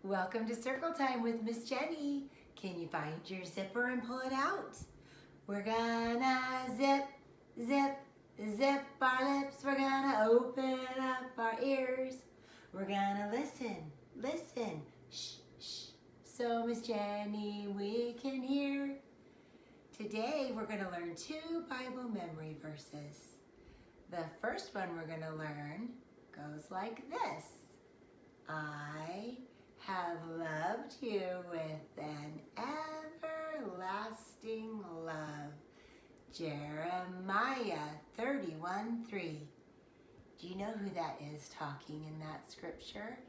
Welcome to Circle Time with Miss Jenny. Can you find your zipper and pull it out? We're gonna zip, zip, zip our lips. We're gonna open up our ears. We're gonna listen, listen, shh, shh. So Miss Jenny, we can hear. Today we're gonna learn 2 Bible memory verses. The first one we're gonna learn goes like this. I have loved you with an everlasting love. Jeremiah 31:3. Do you know who that is talking in that scripture?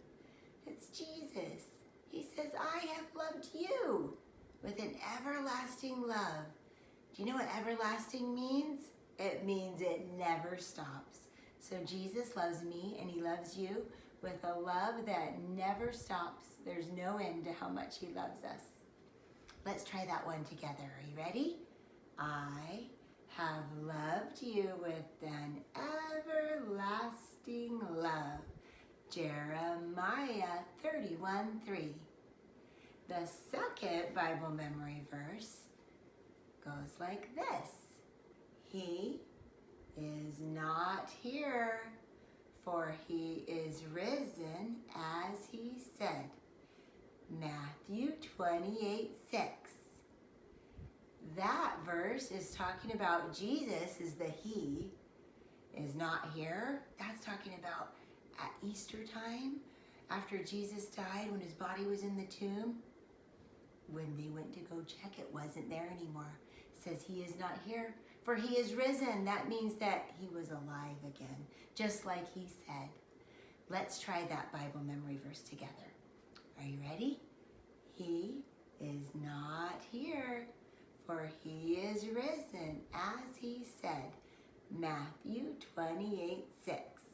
It's Jesus. He says, I have loved you with an everlasting love. Do you know what everlasting means? It means it never stops. So Jesus loves me and he loves you with a love that never stops. There's no end to how much he loves us. Let's try that one together. Are you ready? I have loved you with an everlasting love. Jeremiah 31:3. The second Bible memory verse goes like this. He is not here, for he is risen as he said. Matthew 28:6. That verse is talking about Jesus is the he, is not here. That's talking about at Easter time, after Jesus died, when his body was in the tomb. When they went to go check, it wasn't there anymore. It says he is not here, for he is risen. That means that he was alive again, just like he said. Let's try that Bible memory verse together. Are you ready? He is not here, for he is risen, as he said. Matthew 28:6.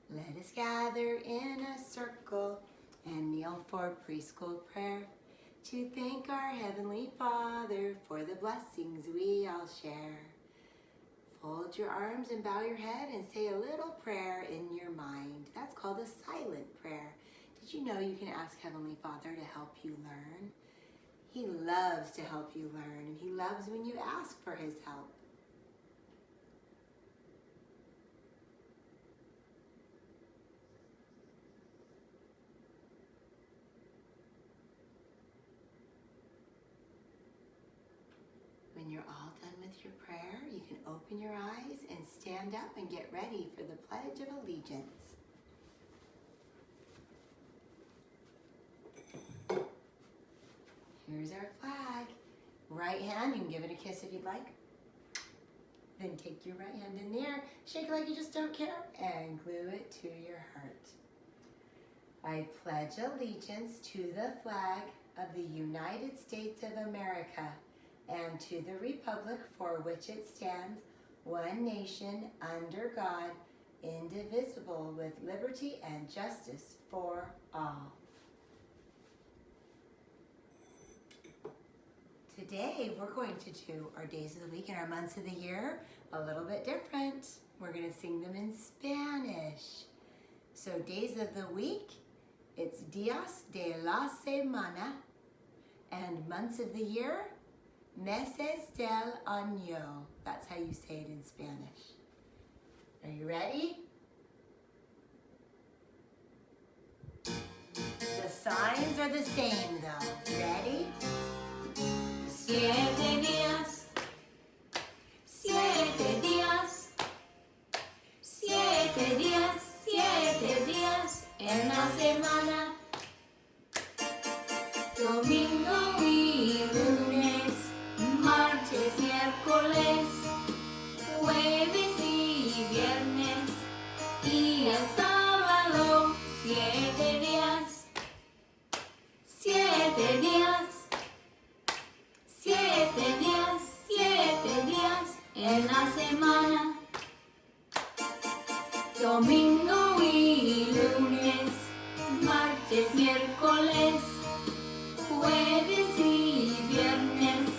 Let us gather in a circle and kneel for preschool prayer to thank our Heavenly Father for the blessings we all share. Fold your arms and bow your head and say a little prayer in your mind. That's called a silent prayer. Did you know you can ask Heavenly Father to help you learn? He loves to help you learn, and he loves when you ask for his help. When you're all done with your prayer, you can open your eyes and stand up and get ready for the Pledge of Allegiance. Here's our flag. Right hand, you can give it a kiss if you'd like. Then take your right hand in the air, shake it like you just don't care, and glue it to your heart. I pledge allegiance to the flag of the United States of America and to the republic for which it stands, one nation, under God, indivisible, with liberty and justice for all. Today, we're going to do our days of the week and our months of the year a little bit different. We're going to sing them in Spanish. So days of the week, it's Días de la Semana, and months of the year, Meses del año. That's how you say it in Spanish. Are you ready? The signs are the same though. Ready? 7 días, 7 días, 7 días, 7 días en la semana. Domingo y lunes, martes, miércoles, jueves y viernes, y el sábado. 7 días, 7 días. 7 días, 7 días en la semana. Domingo y lunes, martes, miércoles, jueves y viernes,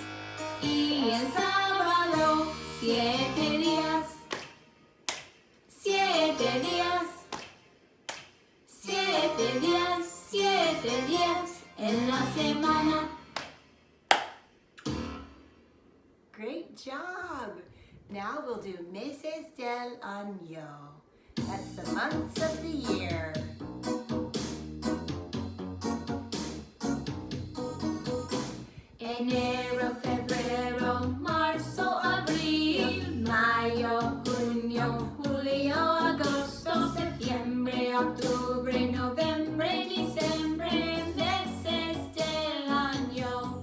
y el sábado. 7 días, 7 días, 7 días, 7 7 días en la semana. Great job. Now we'll do Meses del año. That's the months of the year. Enero, febrero, marzo, abril, mayo, junio, julio, agosto, septiembre, octubre, noviembre, diciembre, meses del año.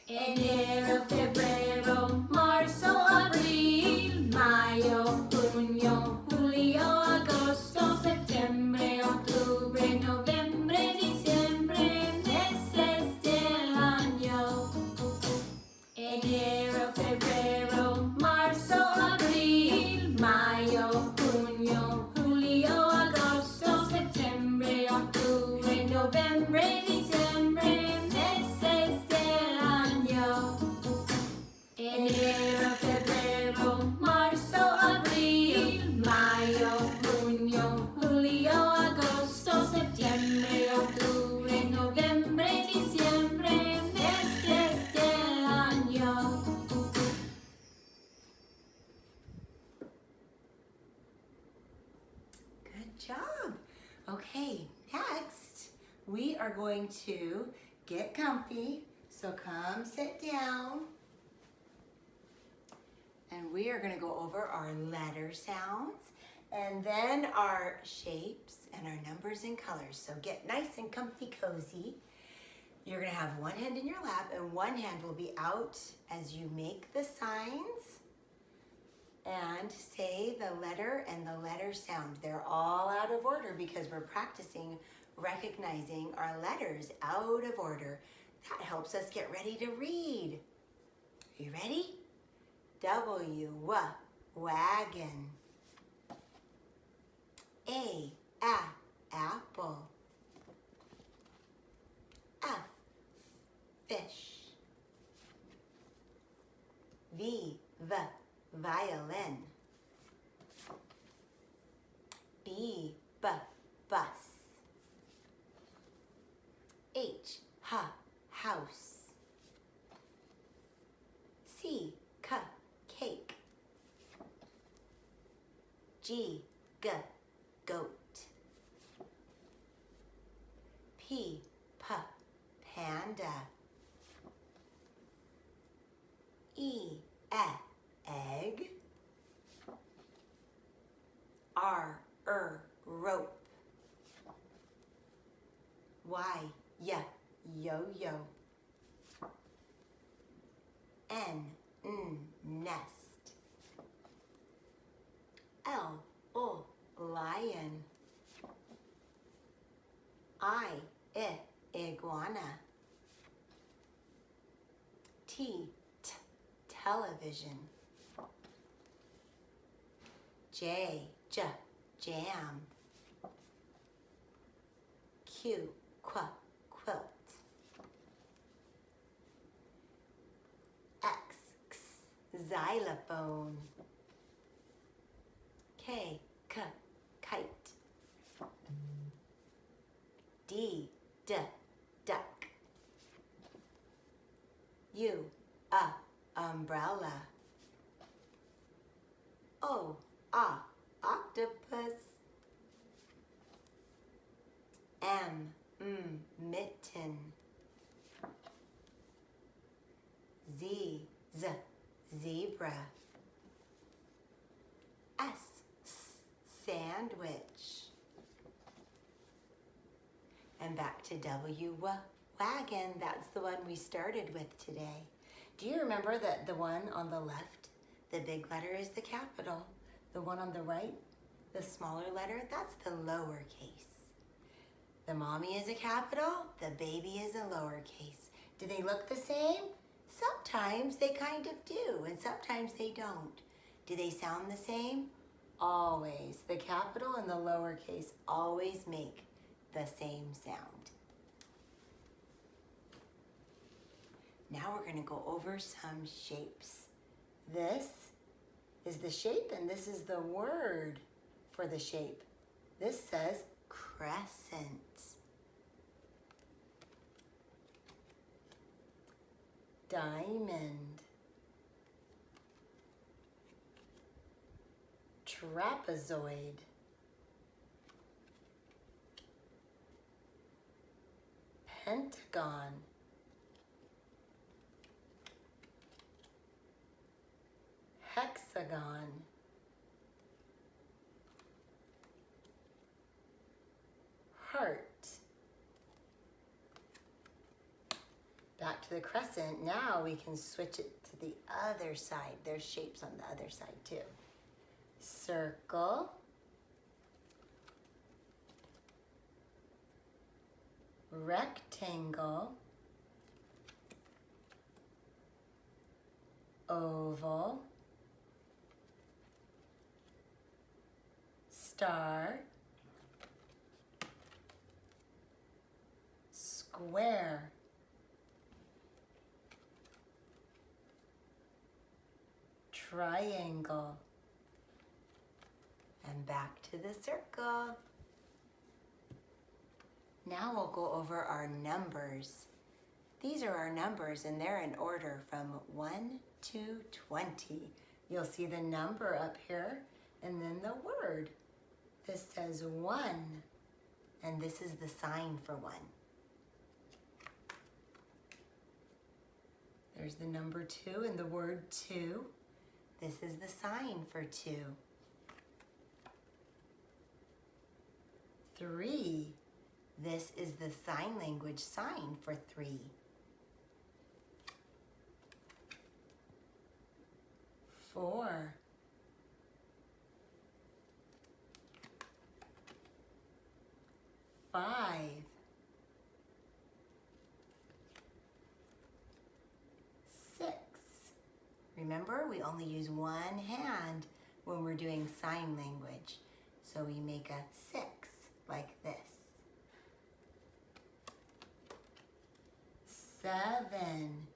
Enero, febrero, marzo, abril, mayo, junio, julio, agosto, septiembre, octubre, noviembre, diciembre, meses del año. Enero, febrero, marzo, abril, mayo, junio, julio, agosto, septiembre, octubre, noviembre, diciembre, meses del año. Enero, febrero, marzo, abril, mayo, junio, julio, agosto, septiembre, octubre, noviembre, diciembre, meses del año. Good job. Okay, next we are going to get comfy. So come sit down. And we are going to go over our letter sounds and then our shapes and our numbers and colors. So get nice and comfy cozy. You're going to have one hand in your lap and one hand will be out as you make the signs and say the letter and the letter sound. They're all out of order because we're practicing recognizing our letters out of order. That helps us get ready to read. Are you ready? W, wagon. A, apple. F, fish. V, violin. B, bus. H, house. C, cake. G, goat. P, panda. E, egg. R, rope. Y, yo-yo. N, nest. L, lion. I, iguana. T, television. J, jam. Q, quilt. X, xylophone. K, kite. D, duck. U, umbrella. O, octopus. M, mitten. Z, zebra. S, sandwich. And back to W, wagon. That's the one we started with today. Do you remember that the one on the left, the big letter is the capital. The one on the right, the smaller letter, that's the lowercase. The mommy is a capital, the baby is a lowercase. Do they look the same? Sometimes they kind of do, and sometimes they don't. Do they sound the same? Always. The capital and the lowercase always make the same sound. Now we're going to go over some shapes. This is the shape and this is the word for the shape. This says crescent. diamond, trapezoid, pentagon, hexagon, heart. Back to the crescent. Now we can switch it to the other side. There's shapes on the other side too. Circle, rectangle, oval, star, square, triangle, and back to the circle. Now we'll go over our numbers. These are our numbers and they're in order from 1 to 20. You'll see the number up here and then the word. This says 1 and this is the sign for 1. There's the number 2 and the word 2. This is the sign for 2. 3. This is the sign language sign for 3. 4. 5. 6. Remember, we only use one hand when we're doing sign language. So we make a 6 like this. 7.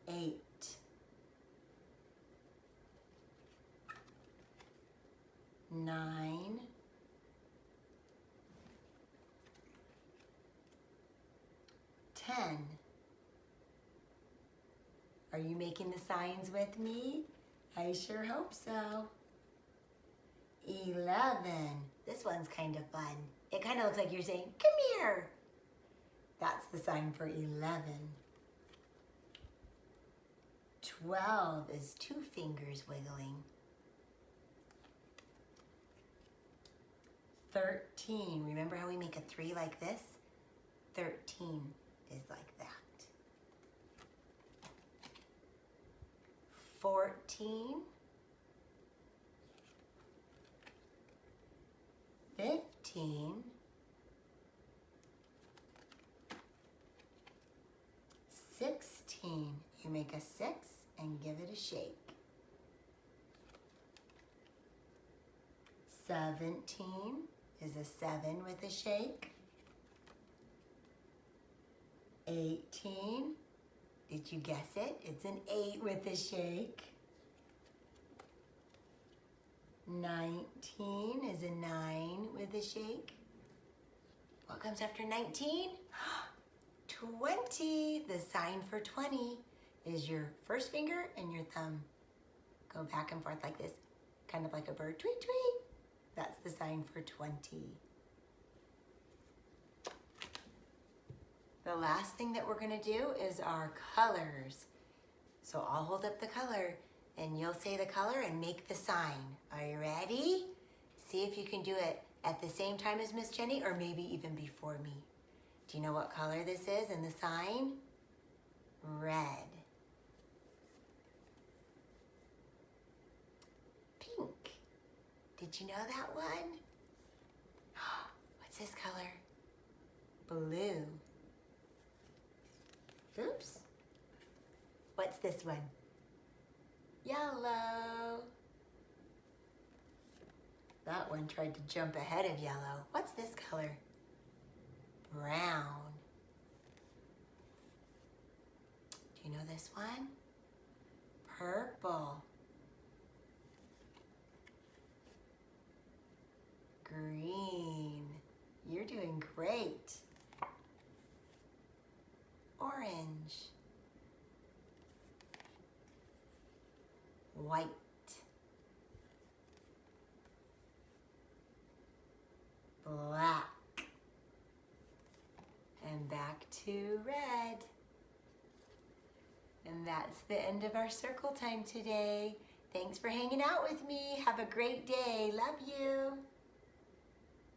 8. 9. 10. Are you making the signs with me? I sure hope so. 11. This one's kind of fun. It kind of looks like you're saying, come here. That's the sign for 11. 12 is 2 fingers wiggling. 13, remember how we make a 3 like this? 13 is like that. 14. 15. 16. You make a 6 and give it a shake. 17 is a 7 with a shake. 18. Did you guess it? It's an 8 with a shake. 19 is a 9 with a shake. What comes after 19? 20. The sign for 20 is your first finger and your thumb. Go back and forth like this, kind of like a bird. Tweet, tweet. That's the sign for 20. The last thing that we're gonna do is our colors. So I'll hold up the color and you'll say the color and make the sign. Are you ready? See if you can do it at the same time as Miss Jenny or maybe even before me. Do you know what color this is in the sign? Red. Pink. Did you know that one? What's this color? Blue. Oops. What's this one? Yellow. That one tried to jump ahead of yellow. What's this color? Brown. Do you know this one? Purple. Green. You're doing white. Black. And back to red. And that's the end of our circle time today. Thanks for hanging out with me. Have a great day. Love you.